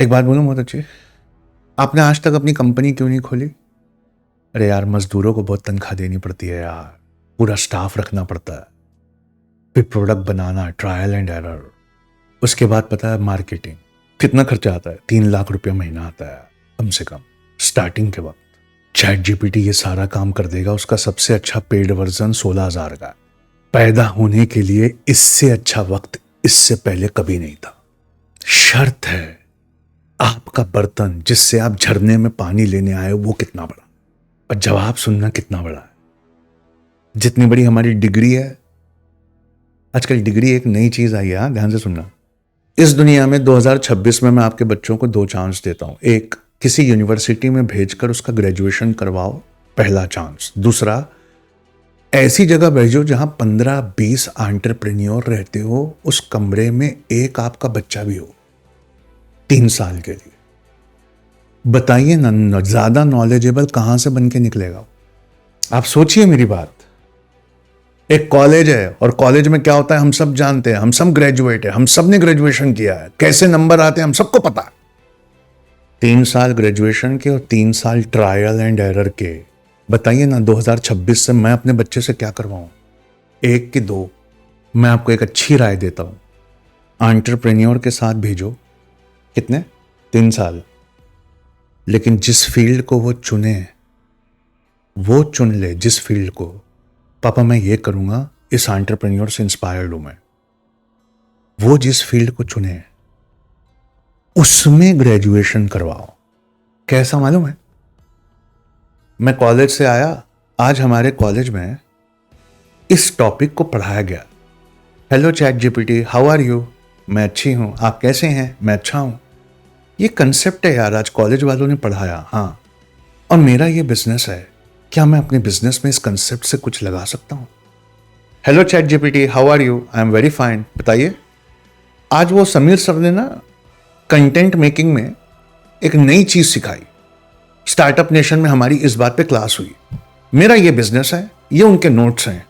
एक बात बोलूं बहुत अच्छी। आपने आज तक अपनी कंपनी क्यों नहीं खोली? अरे यार, मजदूरों को बहुत तनख्वाह देनी पड़ती है यार, पूरा स्टाफ रखना पड़ता है, फिर product banana, trial and error, उसके बाद पता है मार्केटिंग, कितना खर्चा आता है? 3 लाख रुपया महीना आता है कम से कम स्टार्टिंग के वक्त। चैट जीपीटी ये सारा काम कर देगा। उसका सबसे अच्छा पेड वर्जन 16,000 का है। पैदा होने के लिए इससे अच्छा वक्त इससे पहले कभी नहीं था। शर्त है आपका बर्तन जिससे आप झरने में पानी लेने आए वो कितना बड़ा, और जवाब सुनना कितना बड़ा है। जितनी बड़ी हमारी डिग्री है, आजकल डिग्री एक नई चीज आई है, ध्यान से सुनना। इस दुनिया में 2026 में मैं आपके बच्चों को 2 चांस देता हूं। एक, किसी यूनिवर्सिटी में भेजकर उसका ग्रेजुएशन करवाओ, पहला चांस। दूसरा, ऐसी जगह भेजो जहां 15-20 एंटरप्रेन्योर रहते हो, उस कमरे में एक आपका बच्चा भी हो 3 साल के लिए। बताइए ना, ज्यादा नॉलेजेबल कहां से बन के निकलेगा? आप सोचिए मेरी बात। एक कॉलेज है, और कॉलेज में क्या होता है हम सब जानते हैं, हम सब ग्रेजुएट है, हम सब ने ग्रेजुएशन किया है, कैसे नंबर आते हैं हम सबको पता है। 3 साल ग्रेजुएशन के और 3 साल ट्रायल एंड एरर के। बताइए ना, 2026 से मैं अपने बच्चे से क्या करवाऊं? 1 कि 2? मैं आपको एक अच्छी राय देता हूं, एंटरप्रेन्योर के साथ भेजो। कितने? 3 साल। लेकिन जिस फील्ड को वो चुने, वो चुन ले जिस फील्ड को। पापा मैं ये करूंगा, इस एंटरप्रेन्योर से इंस्पायर्ड हूं मैं। वो जिस फील्ड को चुने उसमें ग्रेजुएशन करवाओ। कैसा मालूम है? मैं कॉलेज से आया, आज हमारे कॉलेज में इस टॉपिक को पढ़ाया गया। Hello ChatGPT, how are you? मैं अच्छी हूं, आप कैसे हैं? मैं अच्छा हूं। ये कंसेप्ट है यार, आज कॉलेज वालों ने पढ़ाया। हाँ, और मेरा ये बिजनेस है, क्या मैं अपने बिजनेस में इस कंसेप्ट से कुछ लगा सकता हूं? Hello ChatGPT, how are you? I am very fine, बताइए। आज वो समीर सर ने ना कंटेंट मेकिंग में एक नई चीज सिखाई। स्टार्टअप नेशन में हमारी इस बात पे क्लास हुई। मेरा ये बिजनेस है, ये उनके नोट्स हैं।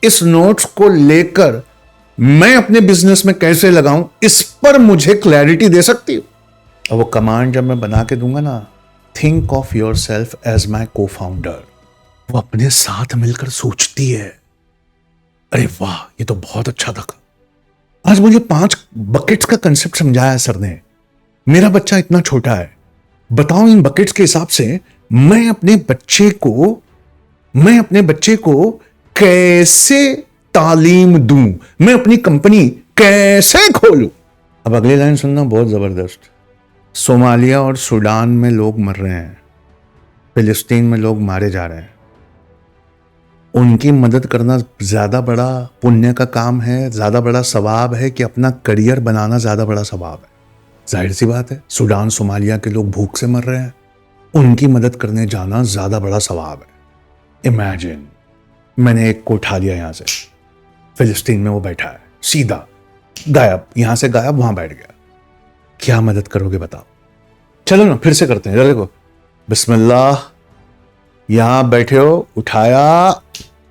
इस नोट्स को लेकर मैं अपने बिजनेस में कैसे लगाऊं, इस पर मुझे क्लैरिटी दे सकती हो? और वो कमांड जब मैं बना के दूंगा ना, think of yourself as my cofounder, वो अपने साथ मिलकर सोचती है। अरे वाह, ये तो बहुत अच्छा था। आज मुझे 5 बकेट्स का कंसेप्ट समझाया सर ने। मेरा बच्चा इतना छोटा है, बताओ इन बकेट्स के हिसाब से मैं अपने बच्चे को कैसे तालीम दूं, मैं अपनी कंपनी कैसे खोलूं। अब अगली लाइन सुनना, बहुत जबरदस्त। सोमालिया और सूडान में लोग मर रहे हैं, फिलिस्तीन में लोग मारे जा रहे हैं। उनकी मदद करना ज्यादा बड़ा पुण्य का काम है, ज्यादा बड़ा सवाब है कि अपना करियर बनाना ज्यादा बड़ा सवाब है? जाहिर सी बात है, सूडान सोमालिया के लोग भूख से मर रहे हैं, उनकी मदद करने जाना ज्यादा बड़ा सवाब है। इमेजिन, मैंने एक को उठा लिया यहां से, फिलिस्तीन में वो बैठा है, सीधा गायब, यहां से गायब, वहां बैठ गया। क्या मदद करोगे बताओ? चलो ना फिर से करते हैं, देखो, बिस्मिल्लाह, यहां बैठे हो, उठाया,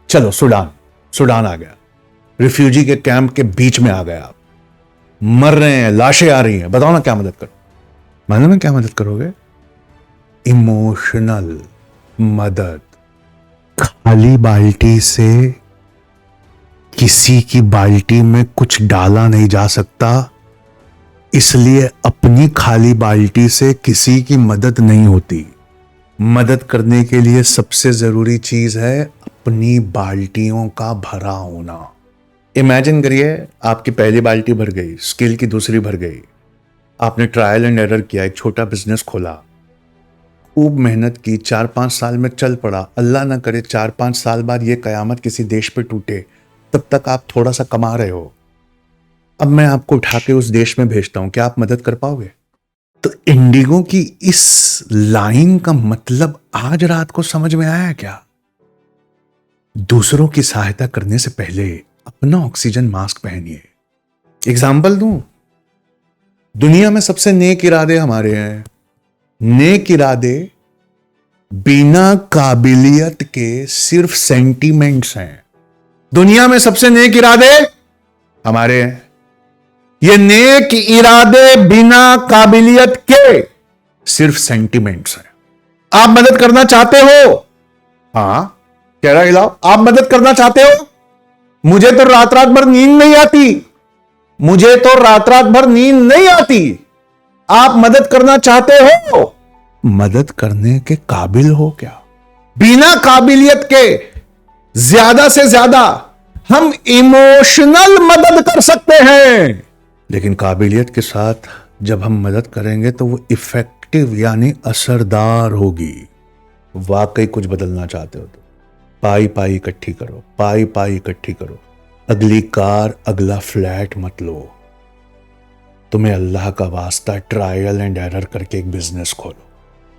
चलो सूडान आ गया, रिफ्यूजी के कैंप के बीच में आ गया आप, मर रहे हैं, लाशें आ रही हैं, बताओ ना क्या मदद करो? मालूम है क्या मदद करोगे? इमोशनल मदद। खाली बाल्टी से किसी की बाल्टी में कुछ डाला नहीं जा सकता, इसलिए अपनी खाली बाल्टी से किसी की मदद नहीं होती। मदद करने के लिए सबसे जरूरी चीज है अपनी बाल्टियों का भरा होना। इमेजिन करिए, आपकी पहली बाल्टी भर गई, स्किल की दूसरी भर गई, आपने ट्रायल एंड एरर किया, एक छोटा बिजनेस खोला, खूब मेहनत की, 4-5 साल में चल पड़ा। अल्लाह ना करे 4-5 साल बाद ये कयामत किसी देश पे टूटे, तब तक आप थोड़ा सा कमा रहे हो। अब मैं आपको उठा के उस देश में भेजता हूं, क्या आप मदद कर पाओगे? तो इंडिगो की इस लाइन का मतलब आज रात को समझ में आया क्या? दूसरों की सहायता करने से पहले अपना ऑक्सीजन मास्क पहनिए। एग्जाम्पल दूं, दुनिया में सबसे नेक इरादे हमारे हैं। नेक इरादे बिना काबिलियत के सिर्फ सेंटीमेंट्स हैं। दुनिया में सबसे नेक इरादे हमारे हैं। ये नेक इरादे बिना काबिलियत के सिर्फ सेंटिमेंट्स हैं। आप मदद करना चाहते हो? हाँ, कह रहा हिलाओ। आप मदद करना चाहते हो? मुझे तो रात रात भर नींद नहीं आती, मुझे तो रात रात भर नींद नहीं आती। आप मदद करना चाहते हो? मदद करने के काबिल हो क्या? बिना काबिलियत के ज्यादा से ज्यादा हम इमोशनल मदद कर सकते हैं, लेकिन काबिलियत के साथ जब हम मदद करेंगे तो वो इफेक्टिव यानी असरदार होगी। वाकई कुछ बदलना चाहते हो तो पाई पाई इकट्ठी करो, पाई पाई इकट्ठी करो। अगली कार, अगला फ्लैट मत लो। तुम्हें अल्लाह का वास्ता ट्रायल एंड एरर करके एक बिजनेस खोलो।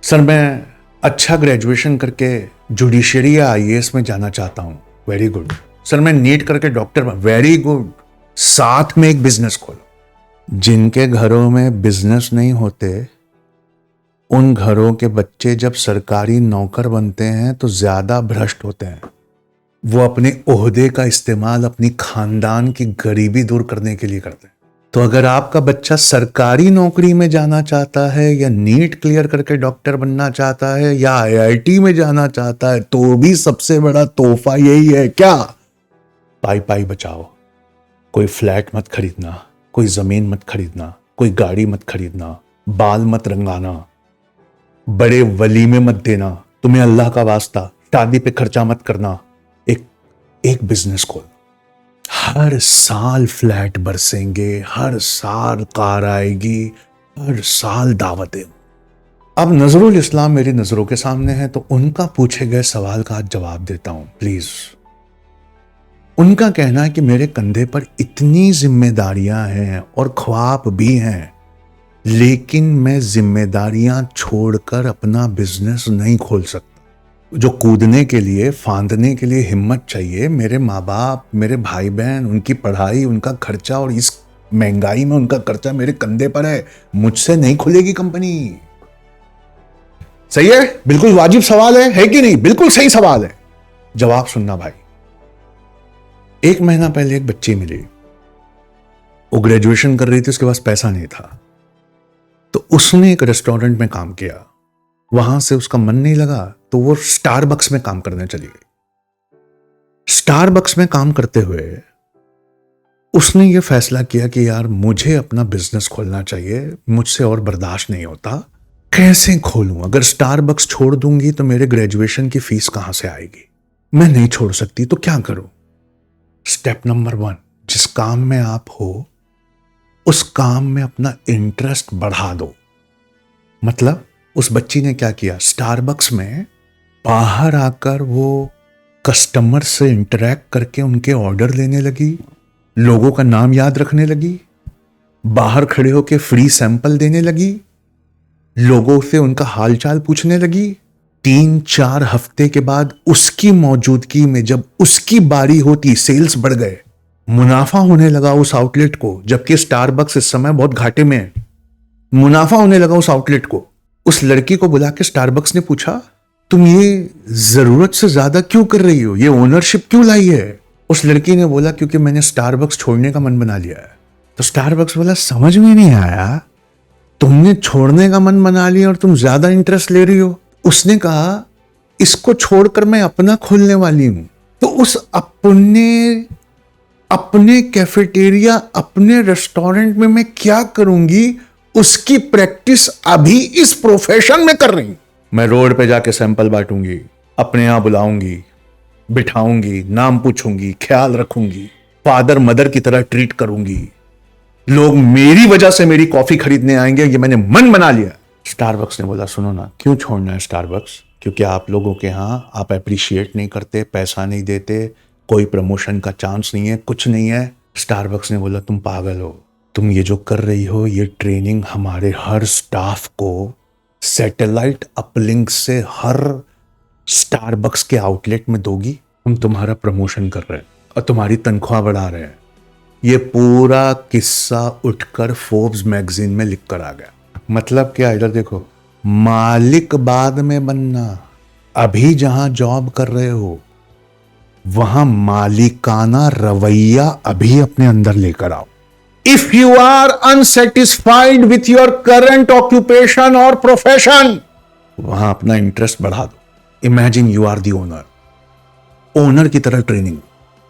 सर मैं अच्छा ग्रेजुएशन करके जुडिशरी या आईएएस में जाना चाहता हूं। Very good. सर मैं नीट करके डॉक्टर बन। Very good. साथ में एक बिजनेस खोलो। जिनके घरों में बिजनेस नहीं होते उन घरों के बच्चे जब सरकारी नौकर बनते हैं तो ज्यादा भ्रष्ट होते हैं। वो अपने ओहदे का इस्तेमाल अपनी खानदान की गरीबी दूर करने के लिए करते हैं। तो अगर आपका बच्चा सरकारी नौकरी में जाना चाहता है या नीट क्लियर करके डॉक्टर बनना चाहता है या आईआईटी में जाना चाहता है तो भी सबसे बड़ा तोहफा यही है। क्या? पाई पाई बचाओ। कोई फ्लैट मत खरीदना, कोई जमीन मत खरीदना, कोई गाड़ी मत खरीदना, बाल मत रंगाना, बड़े वलीमे मत देना, तुम्हें अल्लाह का वास्ता शादी पे खर्चा मत करना। एक बिजनेस खोल। हर साल फ्लैट बरसेंगे, हर साल कार आएगी, हर साल दावतें। अब नजरुल इस्लाम मेरी नजरों के सामने है तो उनका पूछे गए सवाल का आज जवाब देता हूं प्लीज। उनका कहना है कि मेरे कंधे पर इतनी जिम्मेदारियां हैं और ख्वाब भी हैं, लेकिन मैं जिम्मेदारियां छोड़कर अपना बिजनेस नहीं खोल सकता। जो कूदने के लिए, फांदने के लिए हिम्मत चाहिए, मेरे माँ बाप, मेरे भाई बहन, उनकी पढ़ाई, उनका खर्चा और इस महंगाई में उनका खर्चा मेरे कंधे पर है। मुझसे नहीं खुलेगी कंपनी। सही है? बिल्कुल वाजिब सवाल है कि नहीं? बिल्कुल सही सवाल है। जवाब सुनना भाई। 1 महीना पहले एक बच्ची मिली, वो ग्रेजुएशन कर रही थी, उसके पास पैसा नहीं था, तो उसने एक रेस्टोरेंट में काम किया। वहां से उसका मन नहीं लगा तो वो स्टारबक्स में काम करने चली गई। स्टारबक्स में काम करते हुए उसने ये फैसला किया कि यार मुझे अपना बिजनेस खोलना चाहिए, मुझसे और बर्दाश्त नहीं होता। कैसे खोलूं? अगर स्टारबक्स छोड़ दूंगी तो मेरे ग्रेजुएशन की फीस कहां से आएगी? मैं नहीं छोड़ सकती, तो क्या करूं? स्टेप नंबर 1, जिस काम में आप हो उस काम में अपना इंटरेस्ट बढ़ा दो। मतलब उस बच्ची ने क्या किया, स्टारबक्स में बाहर आकर वो कस्टमर से इंटरैक्ट करके उनके ऑर्डर लेने लगी, लोगों का नाम याद रखने लगी, बाहर खड़े होकर फ्री सैंपल देने लगी, लोगों से उनका हालचाल पूछने लगी। 3-4 हफ्ते के बाद उसकी मौजूदगी में जब उसकी बारी होती, सेल्स बढ़ गए, मुनाफा होने लगा उस आउटलेट को, जबकि स्टारबक्स इस समय बहुत घाटे में है। मुनाफा होने लगा उस आउटलेट को। उस लड़की को बुला के स्टारबक्स ने पूछा, तुम ये जरूरत से ज्यादा क्यों कर रही हो? ये ओनरशिप क्यों लाई है? उस लड़की ने बोला, क्योंकि मैंने स्टारबक्स छोड़ने का मन बना लिया है। तो स्टारबक्स बोला, समझ में नहीं आया, तुमने छोड़ने का मन बना लिया और तुम ज्यादा इंटरेस्ट ले रही हो। उसने कहा, इसको छोड़कर मैं अपना खोलने वाली हूं। तो उस अपने कैफेटेरिया, अपने रेस्टोरेंट में मैं क्या करूंगी, उसकी प्रैक्टिस अभी इस प्रोफेशन में कर रही हूं। मैं रोड पे जाके सैंपल बांटूंगी, अपने यहां बुलाऊंगी, बिठाऊंगी, नाम पूछूंगी, ख्याल रखूंगी, फादर मदर की तरह ट्रीट करूंगी। लोग मेरी वजह से मेरी कॉफी खरीदने आएंगे, ये मैंने मन बना लिया। स्टारबक्स ने बोला, सुनो ना, क्यों छोड़ना है स्टारबक्स? क्योंकि आप लोगों के यहां आप अप्रिशिएट नहीं करते, पैसा नहीं देते, कोई प्रमोशन का चांस नहीं है, कुछ नहीं है। स्टारबक्स ने बोला, तुम पागल हो, तुम ये जो कर रही हो ये ट्रेनिंग हमारे हर स्टाफ को सैटेलाइट अपलिंक से हर स्टारबक्स के आउटलेट में दोगी। हम तुम्हारा प्रमोशन कर रहे हैं और तुम्हारी तनख्वाह बढ़ा रहे हैं। ये पूरा किस्सा उठकर फोर्ब्स मैगजीन में लिख कर आ गया। मतलब क्या? इधर देखो, मालिक बाद में बनना, अभी जहां जॉब कर रहे हो वहां मालिकाना रवैया अभी अपने अंदर लेकर आओ। If you are unsatisfied with your current occupation और प्रोफेशन, वहां अपना इंटरेस्ट बढ़ा दो। Imagine you are the owner, owner की तरह ट्रेनिंग।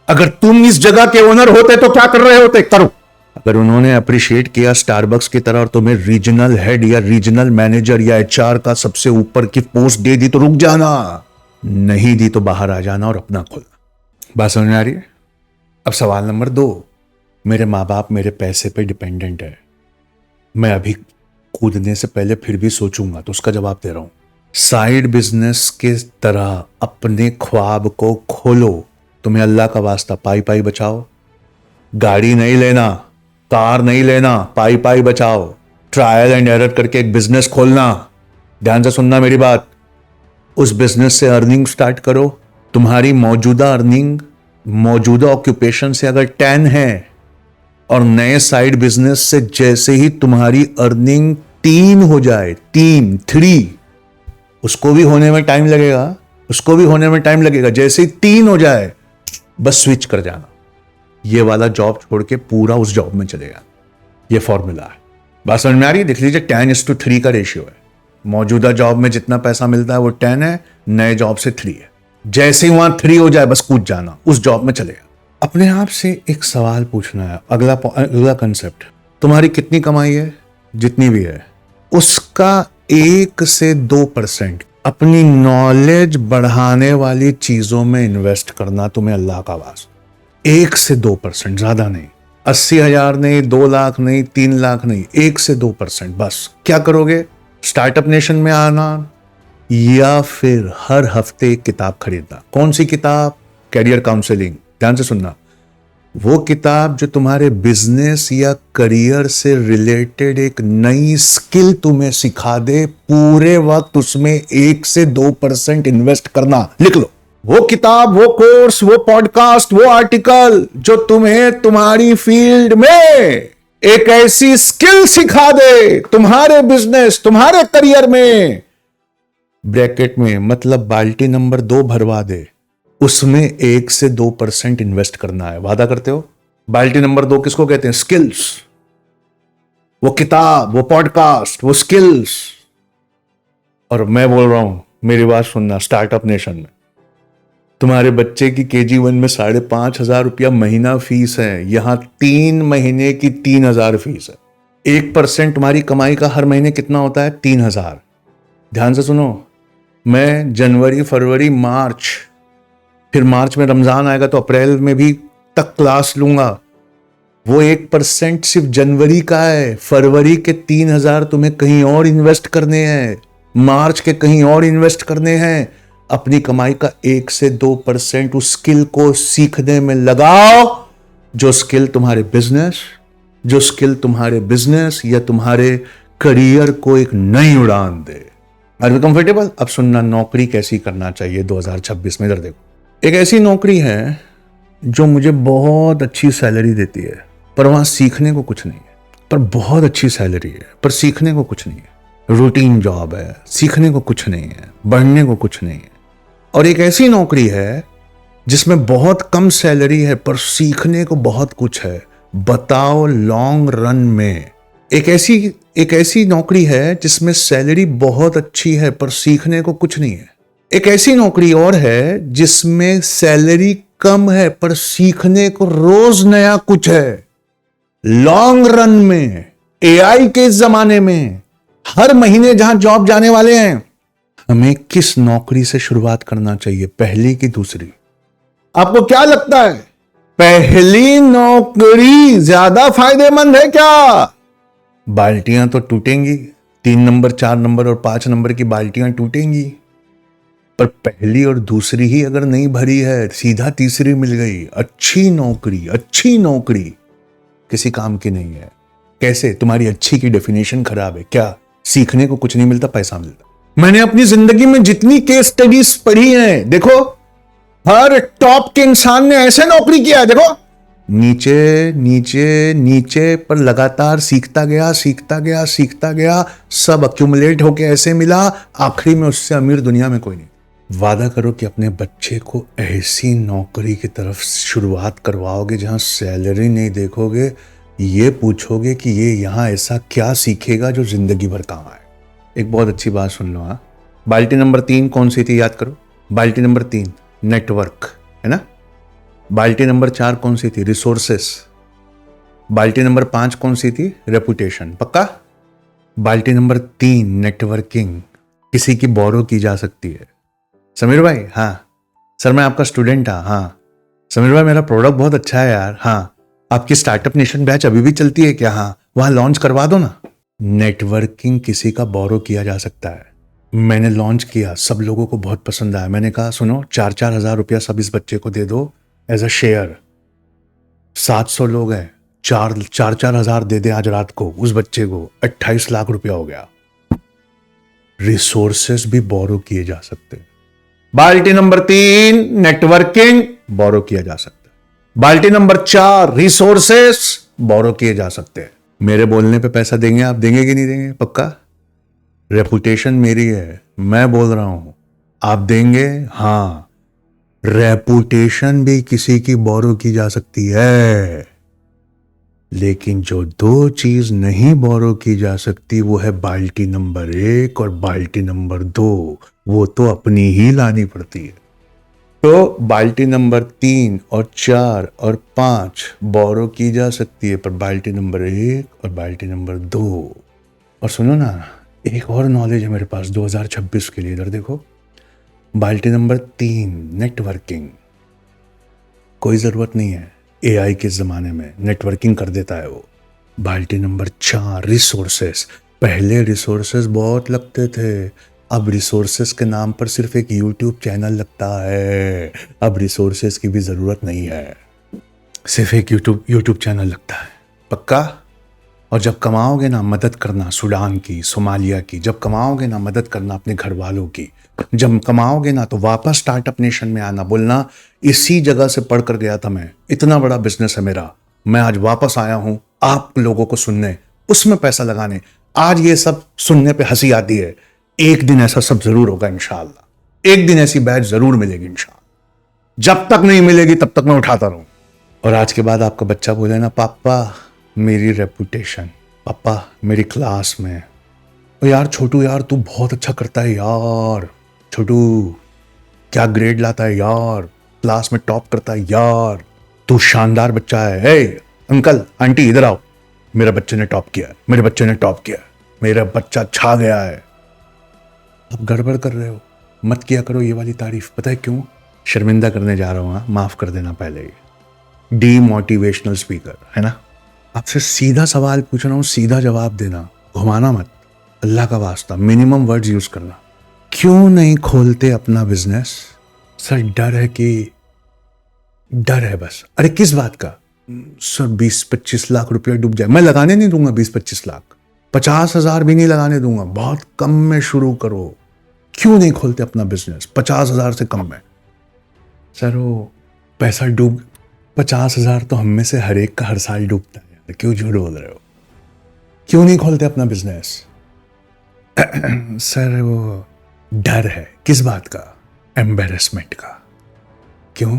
अगर तुम इस जगह के ओनर होते तो क्या कर रहे होते, करो। अगर उन्होंने अप्रिशिएट किया स्टारबक्स की तरह और तुम्हें रीजनल हेड या रीजनल मैनेजर या एचआर का सबसे ऊपर की पोस्ट दे दी तो रुक जाना, नहीं दी तो बाहर आ जाना और अपना खोलना। बात समझ में आ रही है? अब सवाल नंबर 2, मेरे माँ बाप मेरे पैसे पे डिपेंडेंट है, मैं अभी कूदने से पहले फिर भी सोचूंगा, तो उसका जवाब दे रहा हूं, साइड बिजनेस के तरह अपने ख्वाब को खोलो। तुम्हें अल्लाह का वास्ता पाई पाई बचाओ। गाड़ी नहीं लेना, कार नहीं लेना, पाई पाई बचाओ। ट्रायल एंड एरर करके एक बिजनेस खोलना। ध्यान से सुनना मेरी बात। उस बिजनेस से अर्निंग स्टार्ट करो। तुम्हारी मौजूदा अर्निंग मौजूदा ऑक्यूपेशन से अगर 10 है और नए साइड बिजनेस से जैसे ही तुम्हारी अर्निंग 3 हो जाए, 3 उसको भी होने में टाइम लगेगा, उसको भी होने में टाइम लगेगा। जैसे ही 3 हो जाए बस स्विच कर जाना, ये वाला जॉब छोड़ के पूरा उस जॉब में चलेगा। ये फॉर्मूला है। बात समझ में आ रही है? देख लीजिए 10:3 का रेशियो है। मौजूदा जॉब में जितना पैसा मिलता है वो 10 है, नए जॉब से 3 है। जैसे ही वहां 3 हो जाए बस कूद जाना, उस जॉब में चलेगा। अपने आप से एक सवाल पूछना है। अगला कंसेप्ट, तुम्हारी कितनी कमाई है, जितनी भी है, उसका 1 से 2% अपनी नॉलेज बढ़ाने वाली चीजों में इन्वेस्ट करना। तुम्हें अल्लाह का वास्ता 1 से 2%, ज्यादा नहीं। 80,000 नहीं, 2 लाख नहीं, 3 लाख नहीं, 1 से 2%। बस क्या करोगे? स्टार्टअप नेशन में आना या फिर हर हफ्ते एक किताब खरीदना। कौन सी किताब? Career counselling. ध्यान से सुनना, वो किताब जो तुम्हारे बिजनेस या करियर से रिलेटेड एक नई स्किल तुम्हें सिखा दे। पूरे वक्त उसमें 1 से 2% इन्वेस्ट करना। लिख लो वो किताब, वो कोर्स, वो पॉडकास्ट, वो आर्टिकल जो तुम्हें तुम्हारी फील्ड में एक ऐसी स्किल सिखा दे, तुम्हारे बिजनेस, तुम्हारे करियर में, ब्रैकेट में मतलब बाल्टी नंबर 2 भरवा दे, उसमें 1 से 2% इन्वेस्ट करना है। वादा करते हो? बाल्टी नंबर 2 किसको कहते हैं? स्किल्स। वो किताब, वो पॉडकास्ट, वो स्किल्स। और मैं बोल रहा हूं, मेरी बात सुनना, स्टार्टअप नेशन में तुम्हारे बच्चे की KG1 में 5,500 रुपया महीना फीस है। यहां 3 महीने की 3,000 फीस है। 1% तुम्हारी कमाई का हर महीने कितना होता है? 3,000। ध्यान से सुनो, मैं जनवरी, फरवरी, मार्च, फिर मार्च में रमजान आएगा तो अप्रैल में भी तक क्लास लूंगा। वो 1% सिर्फ जनवरी का है। फरवरी के 3,000 तुम्हें कहीं और इन्वेस्ट करने हैं, मार्च के कहीं और इन्वेस्ट करने हैं। अपनी कमाई का 1 से 2% उस स्किल को सीखने में लगाओ, जो स्किल तुम्हारे बिजनेस या तुम्हारे करियर को एक नई उड़ान दे। Are you comfortable? अब सुनना, नौकरी कैसी करना चाहिए 2026 में। इधर देखो, एक ऐसी नौकरी है जो मुझे बहुत अच्छी सैलरी देती है, पर वहां सीखने को कुछ नहीं है। पर बहुत अच्छी सैलरी है, पर सीखने को कुछ नहीं है। रूटीन जॉब है, सीखने को कुछ नहीं है, बढ़ने को कुछ नहीं है। और एक ऐसी नौकरी है जिसमें बहुत कम सैलरी है पर सीखने को बहुत कुछ है। बताओ लॉन्ग रन में। एक ऐसी नौकरी है जिसमें सैलरी बहुत अच्छी है पर सीखने को कुछ नहीं है। एक ऐसी नौकरी और है जिसमें सैलरी कम है पर सीखने को रोज नया कुछ है। लॉन्ग रन में, AI के इस जमाने में, हर महीने जहां जॉब जाने वाले हैं, हमें किस नौकरी से शुरुआत करना चाहिए? पहली की दूसरी? आपको क्या लगता है, पहली नौकरी ज्यादा फायदेमंद है क्या? बाल्टियां तो टूटेंगी, 3 नंबर, 4 नंबर और 5 नंबर की बाल्टियां टूटेंगी, पर पहली और दूसरी ही अगर नहीं भरी है, सीधा तीसरी मिल गई। अच्छी नौकरी किसी काम की नहीं है। कैसे? तुम्हारी अच्छी की डेफिनेशन खराब है क्या? सीखने को कुछ नहीं मिलता, पैसा मिलता। मैंने अपनी जिंदगी में जितनी केस स्टडीज पढ़ी हैं, देखो हर टॉप के इंसान ने ऐसे नौकरी किया है। देखो नीचे पर लगातार सीखता गया, सब अक्यूमुलेट होके ऐसे मिला, आखिरी में उससे अमीर दुनिया में कोई नहीं। वादा करो कि अपने बच्चे को ऐसी नौकरी की तरफ शुरुआत करवाओगे जहां सैलरी नहीं देखोगे, ये पूछोगे कि ये यहाँ ऐसा क्या सीखेगा जो जिंदगी भर काम आए। एक बहुत अच्छी बात सुन लो। हाँ, बाल्टी नंबर 3 कौन सी थी याद करो। बाल्टी नंबर 3 नेटवर्क है ना। बाल्टी नंबर 4 कौन सी थी, रिसोर्सेस। बाल्टी नंबर 5 कौन सी थी, रेपुटेशन। पक्का। बाल्टी नंबर 3 नेटवर्किंग, किसी की बोरो की जा सकती है। समीर भाई, हाँ सर मैं आपका स्टूडेंट। हाँ समीर भाई मेरा प्रोडक्ट बहुत अच्छा है यार। हाँ आपकी स्टार्टअप नेशन बैच अभी भी चलती है क्या? हाँ वहां लॉन्च करवा दो ना। नेटवर्किंग किसी का बोरो किया जा सकता है। मैंने लॉन्च किया, सब लोगों को बहुत पसंद आया। मैंने कहा सुनो 4-4 हज़ार रुपया सब इस बच्चे को दे दो एज अ शेयर। 700 लोग हैं, 4-4 हज़ार दे दे आज रात को उस बच्चे को, 28 लाख रुपया हो गया। रिसोर्सेस भी बोरो किए जा सकते हैं। बाल्टी नंबर 3 नेटवर्किंग बोरो किया जा सकता है। बाल्टी नंबर 4 रिसोर्सेस बोरो किए जा सकते हैं। मेरे बोलने पे पैसा देंगे आप? देंगे कि नहीं देंगे? पक्का। रेपुटेशन मेरी है, मैं बोल रहा हूं, आप देंगे? हाँ। रेपुटेशन भी किसी की बोरो की जा सकती है, लेकिन जो दो चीज नहीं बोरो की जा सकती वो है बाल्टी नंबर 1 और बाल्टी नंबर 2। वो तो अपनी ही लानी पड़ती है। तो बाल्टी नंबर 3 और 4 और 5 बोरो की जा सकती है, पर बाल्टी नंबर 1 और बाल्टी नंबर 2। और सुनो ना, एक और नॉलेज है मेरे पास 2026 के लिए, इधर देखो। बाल्टी नंबर 3 नेटवर्किंग, कोई जरूरत नहीं है, एआई के ज़माने में नेटवर्किंग कर देता है वो। बाल्टी नंबर 4 रिसोर्सेस, पहले रिसोर्सेस बहुत लगते थे, अब रिसोर्सेस के नाम पर सिर्फ एक यूट्यूब चैनल लगता है। अब रिसोर्सेस की भी ज़रूरत नहीं है, सिर्फ एक यूट्यूब चैनल लगता है। पक्का। और जब कमाओगे ना, मदद करना सूडान की, सोमालिया की। जब कमाओगे ना, मदद करना अपने घर वालों की। जब कमाओगे ना तो वापस स्टार्टअप नेशन में आना, बोलना इसी जगह से पढ़ कर गया था मैं, इतना बड़ा बिजनेस है मेरा, मैं आज वापस आया हूं आप लोगों को सुनने, उसमें पैसा लगाने। आज ये सब सुनने पे हंसी आती है, एक दिन ऐसा सब जरूर होगा इंशाअल्लाह। एक दिन ऐसी बैच जरूर मिलेगी इंशाअल्लाह। जब तक नहीं मिलेगी तब तक मैं उठाता रहूं। और आज के बाद आपका बच्चा बोले ना, पापा मेरी रेपुटेशन, पापा मेरी क्लास में, ओ यार छोटू यार तू बहुत अच्छा करता है यार, छोटू क्या ग्रेड लाता है यार, क्लास में टॉप करता है यार, तू शानदार बच्चा है। हे अंकल आंटी इधर आओ, मेरे बच्चे ने टॉप किया है, मेरे बच्चे ने टॉप किया है, मेरा बच्चा छा गया है। आप गड़बड़ कर रहे हो, मत किया करो ये वाली तारीफ। पता है क्यों? शर्मिंदा करने जा रहा हूं, माफ कर देना पहले ही। डीमोटिवेशनल स्पीकर है ना। आपसे सीधा सवाल पूछ रहा हूं, सीधा जवाब देना, घुमाना मत, अल्लाह का वास्ता मिनिमम वर्ड्स यूज करना। क्यों नहीं खोलते अपना बिजनेस? सर डर है कि, डर है बस। अरे किस बात का सर? 20-25 लाख रुपया डूब जाए, मैं लगाने नहीं दूंगा 20-25 लाख, 50,000 भी नहीं लगाने दूंगा, बहुत कम में शुरू करो। क्यों नहीं खोलते अपना बिजनेस 50,000 से कम में? सर वो पैसा डूब, 50,000 तो हम में से हर एक का हर साल डूबता है, क्यों झूठ बोल रहे हो? क्यों नहीं खोलते अपना बिजनेस? सर वो डर है। किस बात का? एम्बेरसमेंट का। क्यों?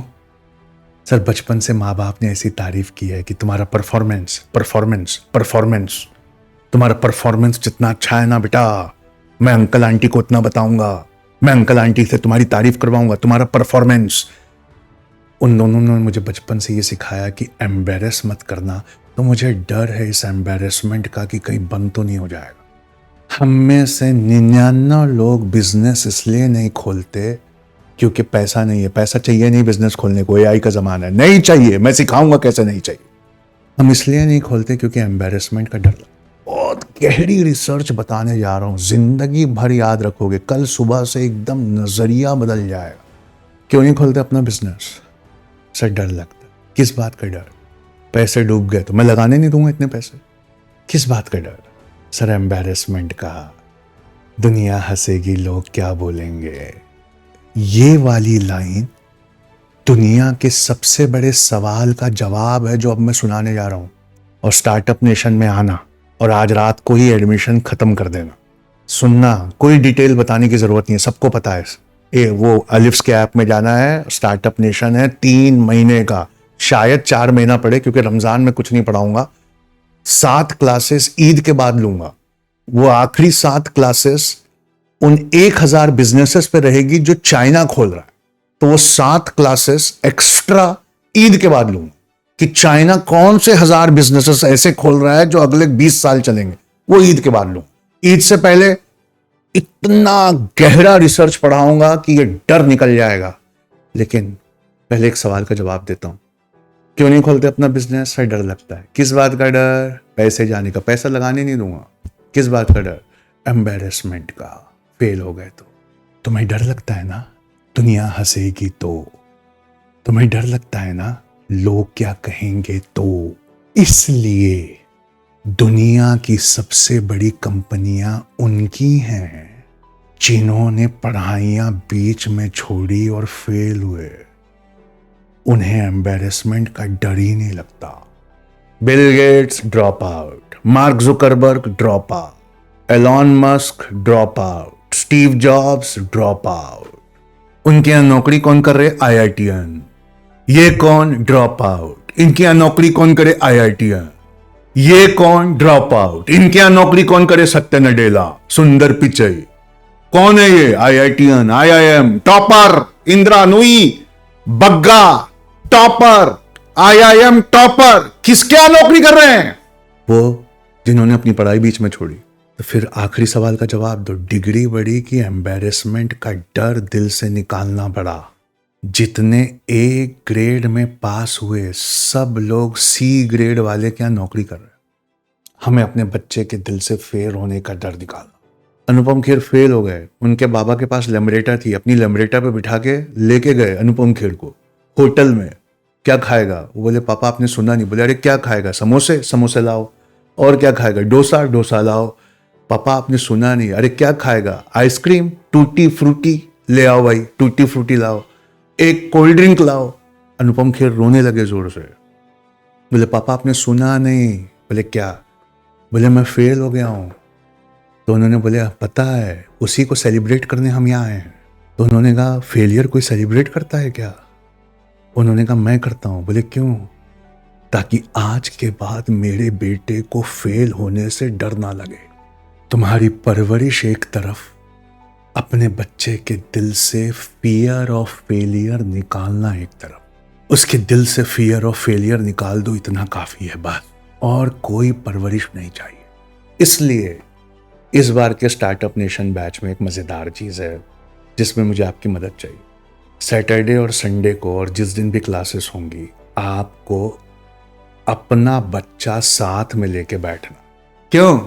सर बचपन से माँ बाप ने ऐसी तारीफ की है कि तुम्हारा परफॉर्मेंस परफॉर्मेंस परफॉर्मेंस, तुम्हारा परफॉर्मेंस जितना अच्छा है ना बेटा, मैं अंकल आंटी को उतना बताऊंगा, मैं अंकल आंटी से तुम्हारी तारीफ करवाऊंगा, तुम्हारा परफॉर्मेंस। उन दोनों ने मुझे बचपन से ये सिखाया कि एम्बेरस मत करना। तो मुझे डर है इस एम्बेरसमेंट का कि कहीं बंद तो नहीं हो जाएगा। हम में से 99 लोग बिजनेस इसलिए नहीं खोलते क्योंकि पैसा नहीं है। पैसा चाहिए नहीं बिजनेस खोलने को, एआई का जमाना है, नहीं चाहिए, मैं सिखाऊंगा कैसे नहीं चाहिए। हम इसलिए नहीं खोलते क्योंकि एम्बेरसमेंट का डर। बहुत गहरी रिसर्च बताने जा रहा हूं, जिंदगी भर याद रखोगे, कल सुबह से एकदम नजरिया बदल जाएगा। क्यों नहीं खोलते अपना बिजनेस? सर डर लगता। किस बात का डर? पैसे डूब गए तो मैं लगाने नहीं दूंगा इतने पैसे। किस बात का डर? सर एम्बेरसमेंट का, दुनिया हंसेगी, लोग क्या बोलेंगे। ये वाली लाइन दुनिया के सबसे बड़े सवाल का जवाब है जो अब मैं सुनाने जा रहा हूं। और स्टार्टअप नेशन में आना और आज रात को ही एडमिशन खत्म कर देना। सुनना, कोई डिटेल बताने की जरूरत नहीं है, सबको पता है। वो अलिफ्स के ऐप में जाना है, स्टार्टअप नेशन है, 3 महीने का, शायद 4 महीना पड़े क्योंकि रमजान में कुछ नहीं पढ़ाऊंगा। 7 क्लासेस ईद के बाद लूंगा। वो आखिरी 7 क्लासेस उन 1000 बिजनेसेस पे रहेगी जो चाइना खोल रहा है। तो वो 7 क्लासेस एक्स्ट्रा ईद के बाद लूंगा कि चाइना कौन से 1000 बिजनेसेस ऐसे खोल रहा है जो अगले 20 साल चलेंगे, वो ईद के बाद लूंगा। ईद से पहले इतना गहरा रिसर्च पढ़ाऊंगा कि ये डर निकल जाएगा। लेकिन पहले एक सवाल का जवाब देता हूं, क्यों नहीं खोलते अपना बिजनेस? है डर लगता है। किस बात का डर? पैसे जाने का। पैसा लगाने नहीं दूंगा। किस बात का डर? एम्बेरसमेंट का, फेल हो गए तो। तुम्हें डर लगता है ना दुनिया हंसेगी तो, तुम्हें डर लगता है ना लोग क्या कहेंगे तो। इसलिए दुनिया की सबसे बड़ी कंपनियां उनकी हैं जिन्होंने पढ़ाइयां बीच में छोड़ी और फेल हुए। उन्हें एम्बेरसमेंट का डर ही नहीं लगता। Bill Gates drop out, mark Zuckerberg drop out, Elon Musk drop out, Steve jobs drop out. उनके यहां नौकरी कौन कर रहे? IITian। ये कौन? Drop out. इनके यहां नौकरी कौन करे? IITian। ये कौन? Drop out. इनके यहां नौकरी कौन करे? सत्य नडेला, सुंदर पिचई। कौन है ये? IITian, IIM topper, Indira Nooyi, Bagga topper, IIM topper. किसके यहां नौकरी कर रहे हैं? वो जिन्होंने अपनी पढ़ाई बीच में छोड़ी। तो फिर आखिरी सवाल का जवाब दो, डिग्री बढ़ी कि एम्बेरसमेंट का डर दिल से निकालना पड़ा। जितने A ग्रेड में पास हुए सब लोग C ग्रेड वाले क्या नौकरी कर रहे हैं। हमें अपने बच्चे के दिल से फेल होने का डर निकालना। अनुपम खेर फेल हो गए, उनके बाबा के पास लैम्ब्रेटा थी, अपनी लैम्ब्रेटा पे बिठा के लेके गए अनुपम खेर को होटल में। क्या खाएगा? वो बोले पापा आपने सुना नहीं। बोले अरे क्या खाएगा? समोसे, समोसे लाओ। और क्या खाएगा? डोसा, डोसा लाओ। पापा आपने सुना नहीं। अरे क्या खाएगा? आइसक्रीम, टूटी फ्रूटी ले आओ भाई, टूटी फ्रूटी लाओ। एक कोल्ड ड्रिंक लाओ। अनुपम खेर रोने लगे जोर से। बोले पापा आपने सुना नहीं। बोले क्या? बोले मैं फेल हो गया हूं। तो उन्होंने बोले पता है, उसी को सेलिब्रेट करने हम यहाँ आए हैं। तो उन्होंने कहा फेलियर कोई सेलिब्रेट करता है क्या? उन्होंने कहा मैं करता हूं। बोले क्यों? ताकि आज के बाद मेरे बेटे को फेल होने से डर ना लगे। तुम्हारी परवरिश एक तरफ, अपने बच्चे के दिल से फियर ऑफ फेलियर निकालना एक तरफ। उसके दिल से फियर ऑफ फेलियर निकाल दो, इतना काफी है बस, और कोई परवरिश नहीं चाहिए। इसलिए इस बार के स्टार्टअप नेशन बैच में एक मजेदार चीज है जिसमें मुझे आपकी मदद चाहिए। सैटरडे और संडे को, और जिस दिन भी क्लासेस होंगी, आपको अपना बच्चा साथ में लेके बैठना। क्यों?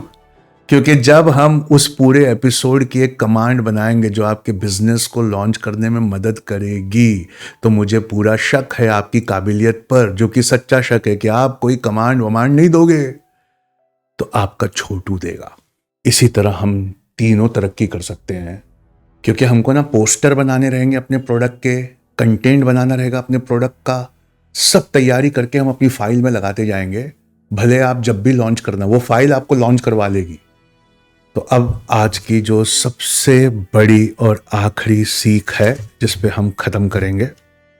क्योंकि जब हम उस पूरे एपिसोड की एक कमांड बनाएंगे जो आपके बिजनेस को लॉन्च करने में मदद करेगी, तो मुझे पूरा शक है आपकी काबिलियत पर, जो कि सच्चा शक है कि आप कोई कमांड वमांड नहीं दोगे तो आपका छोटू देगा। इसी तरह हम तीनों तरक्की कर सकते हैं, क्योंकि हमको ना पोस्टर बनाने रहेंगे अपने प्रोडक्ट के, कंटेंट बनाना रहेगा अपने प्रोडक्ट का, सब तैयारी करके हम अपनी फाइल में लगाते जाएंगे। भले आप जब भी लॉन्च करना, वो फाइल आपको लॉन्च करवा लेगी। तो अब आज की जो सबसे बड़ी और आखिरी सीख है जिस पे हम खत्म करेंगे,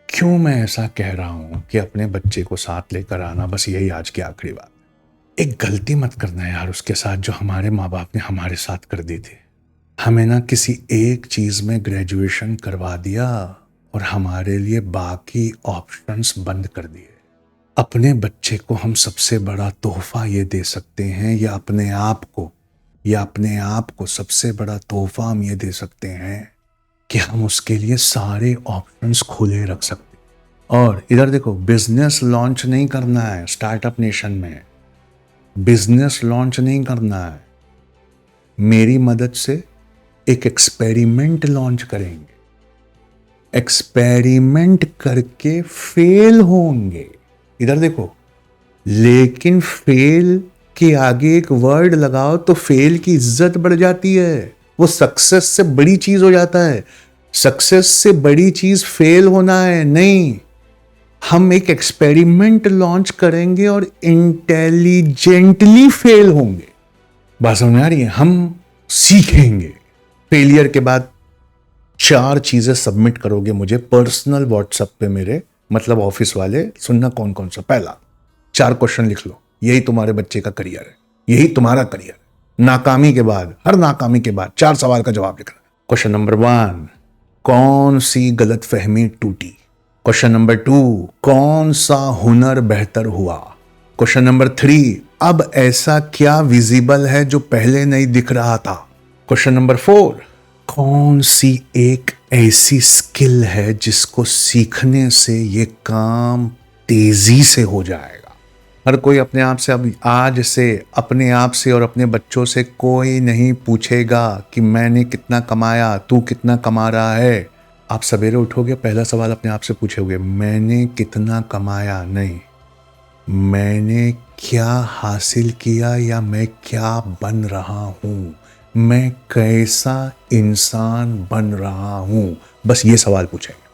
क्यों मैं ऐसा कह रहा हूं कि अपने बच्चे को साथ लेकर आना, बस यही आज की आखिरी बात। एक गलती मत करना यार उसके साथ जो हमारे माँ बाप ने हमारे साथ कर दी थी। हमें ना किसी एक चीज में ग्रेजुएशन करवा दिया और हमारे लिए बाकी ऑप्शंस बंद कर दिए। अपने बच्चे को हम सबसे बड़ा तोहफा ये दे सकते हैं, या अपने आप को सबसे बड़ा तोहफा हम ये दे सकते हैं कि हम उसके लिए सारे ऑप्शंस खुले रख सकते हैं। और इधर देखो, बिजनेस लॉन्च नहीं करना है स्टार्टअप नेशन में, बिजनेस लॉन्च नहीं करना है। मेरी मदद से एक एक्सपेरिमेंट लॉन्च करेंगे, एक्सपेरिमेंट करके फेल होंगे। इधर देखो, लेकिन फेल के आगे एक वर्ड लगाओ तो फेल की इज्जत बढ़ जाती है, वो सक्सेस से बड़ी चीज हो जाता है। सक्सेस से बड़ी चीज फेल होना है नहीं। हम एक एक्सपेरिमेंट लॉन्च करेंगे और इंटेलिजेंटली फेल होंगे। बात समझ आ रही है? हम सीखेंगे। फेलियर के बाद 4 चीजें सबमिट करोगे मुझे पर्सनल व्हाट्सएप पे मेरे, मतलब ऑफिस वाले। सुनना कौन कौन सा? पहला, 4 क्वेश्चन लिख लो। यही तुम्हारे बच्चे का करियर है, यही तुम्हारा करियर है। नाकामी के बाद, हर नाकामी के बाद 4 सवाल का जवाब लिखना। क्वेश्चन नंबर 1, कौन सी गलत फहमी टूटी? क्वेश्चन नंबर 2, कौन सा हुनर बेहतर हुआ? क्वेश्चन नंबर 3, अब ऐसा क्या विजिबल है जो पहले नहीं दिख रहा था? क्वेश्चन नंबर 4, कौन सी एक ऐसी स्किल है जिसको सीखने से ये काम तेजी से हो जाएगा? हर कोई अपने आप से, अब आज से अपने आप से और अपने बच्चों से कोई नहीं पूछेगा कि मैंने कितना कमाया, तू कितना कमा रहा है। आप सवेरे उठोगे, पहला सवाल अपने आप से पूछोगे, मैंने कितना कमाया? नहीं, मैंने क्या हासिल किया या मैं क्या बन रहा हूं, मैं कैसा इंसान बन रहा हूं। बस ये सवाल पूछेंगे।